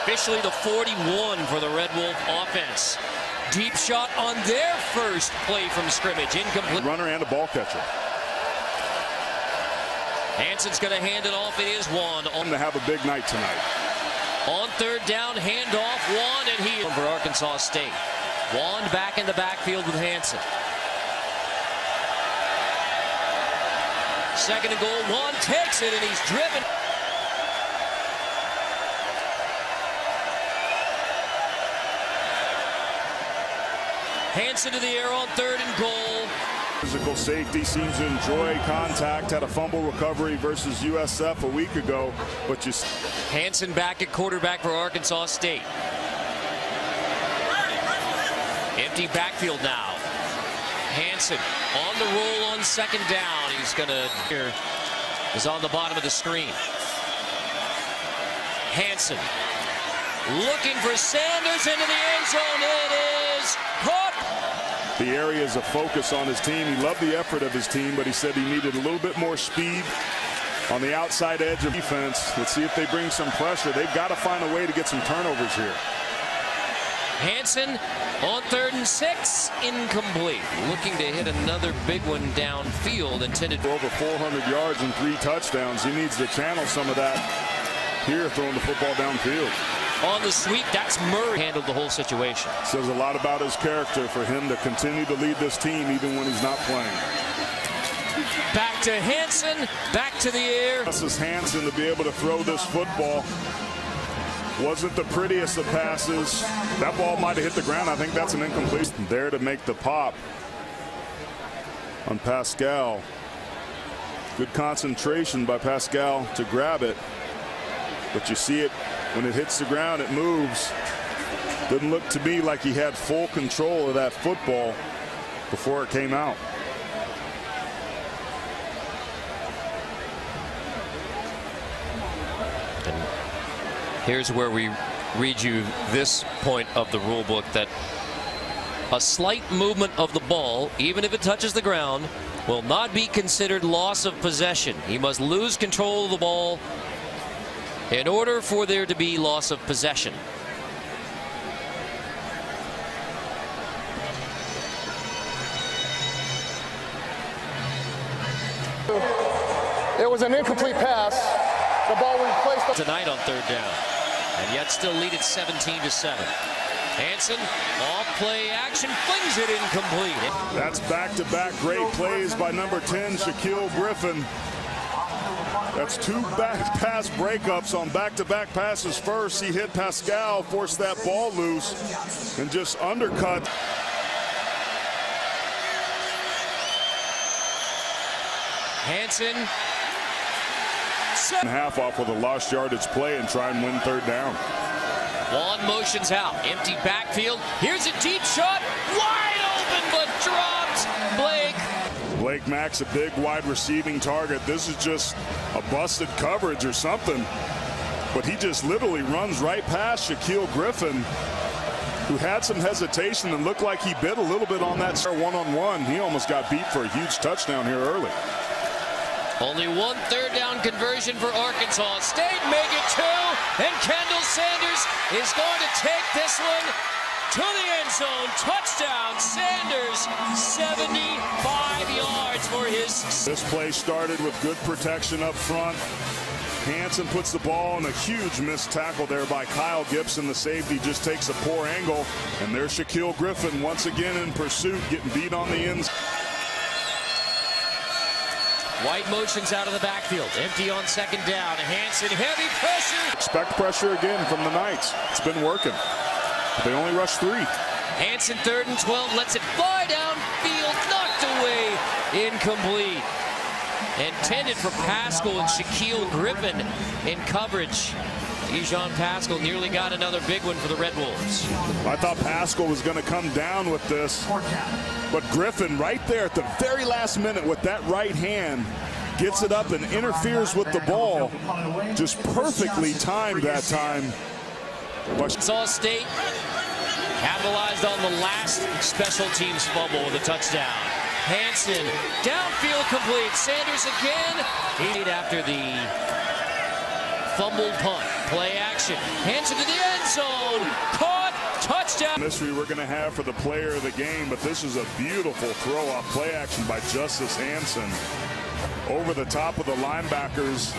Officially the 41 for the Red Wolf offense. Deep shot on their first play from scrimmage. Incomplete. Runner and a ball catcher. Hanson's going to hand it off. It is Juan. On to have a big night tonight. On third down, handoff, Juan, and he for Arkansas State. Juan back in the backfield with Hanson. Second and goal, Juan takes it, and he's driven. Hanson to the air on third and goal. Physical safety seems to enjoy contact. Had a fumble recovery versus USF a week ago, but just Hanson back at quarterback for Arkansas State. Empty backfield now. Hanson on the roll on second down. He's gonna here is on the bottom of the screen. Hanson looking for Sanders into the end zone. It is caught. The areas of focus on his team. He loved the effort of his team, but he said he needed a little bit more speed on the outside edge of defense. Let's see if they bring some pressure. They've got to find a way to get some turnovers here. Hanson on third and 6, incomplete. Looking to hit another big one downfield, intended for over 400 yards and 3 touchdowns. He needs to channel some of that here, throwing the football downfield. On the sweep, that's Murray. Handled the whole situation. Says a lot about his character for him to continue to lead this team even when he's not playing. Back to Hanson, back to the air. This is Hanson to be able to throw this football. Wasn't the prettiest of passes. That ball might have hit the ground. I think that's an incomplete. There to make the pop on Pascal. Good concentration by Pascal to grab it. But you see it when it hits the ground, it moves. Didn't look to me like he had full control of that football before it came out. And here's where we read you this point of the rule book, that a slight movement of the ball, even if it touches the ground, will not be considered loss of possession. He must lose control of the ball in order for there to be loss of possession. It was an incomplete pass. The ball was placed tonight on third down, and yet still lead at 17-7. Hanson off play action, flings it incomplete. That's back-to-back great plays by number 10, Shaquill Griffin. That's 2 pass breakups on back-to-back passes. First, he hit Pascal, forced that ball loose, and just undercut. Hanson. Half off with a lost yardage play and try and win third down. Juan motions out. Empty backfield. Here's a deep shot. Wide open, but dropped. Blake Mack's a big wide receiving target. This is just a busted coverage or something. But he just literally runs right past Shaquill Griffin, who had some hesitation and looked like he bit a little bit on that one-on-one. He almost got beat for a huge touchdown here early. Only 1 third down conversion for Arkansas State. Make it 2. And Kendall Sanders is going to take this one to the end zone. Touchdown, Sanders, 75 yards for his. This play started with good protection up front. Hanson puts the ball in a huge missed tackle there by Kyle Gibson. The safety just takes a poor angle. And there's Shaquill Griffin once again in pursuit, getting beat on the ends. White motions out of the backfield. Empty on second down. Hanson, heavy pressure. Expect pressure again from the Knights. It's been working. They only rushed 3. Hanson, 3rd and 12, lets it fly downfield, knocked away, incomplete. Intended for Pascal and Shaquill Griffin in coverage. Dijon Pascal nearly got another big one for the Red Wolves. I thought Pascal was going to come down with this, but Griffin right there at the very last minute with that right hand gets it up and interferes with the ball. Just perfectly timed that time. Arkansas State capitalized on the last special teams fumble with a touchdown. Hanson, downfield complete. Sanders again. After the fumbled punt. Play action. Hanson to the end zone. Caught. Touchdown. Mystery we're going to have for the player of the game, but this is a beautiful throw off play action by Justice Hansen over the top of the linebackers.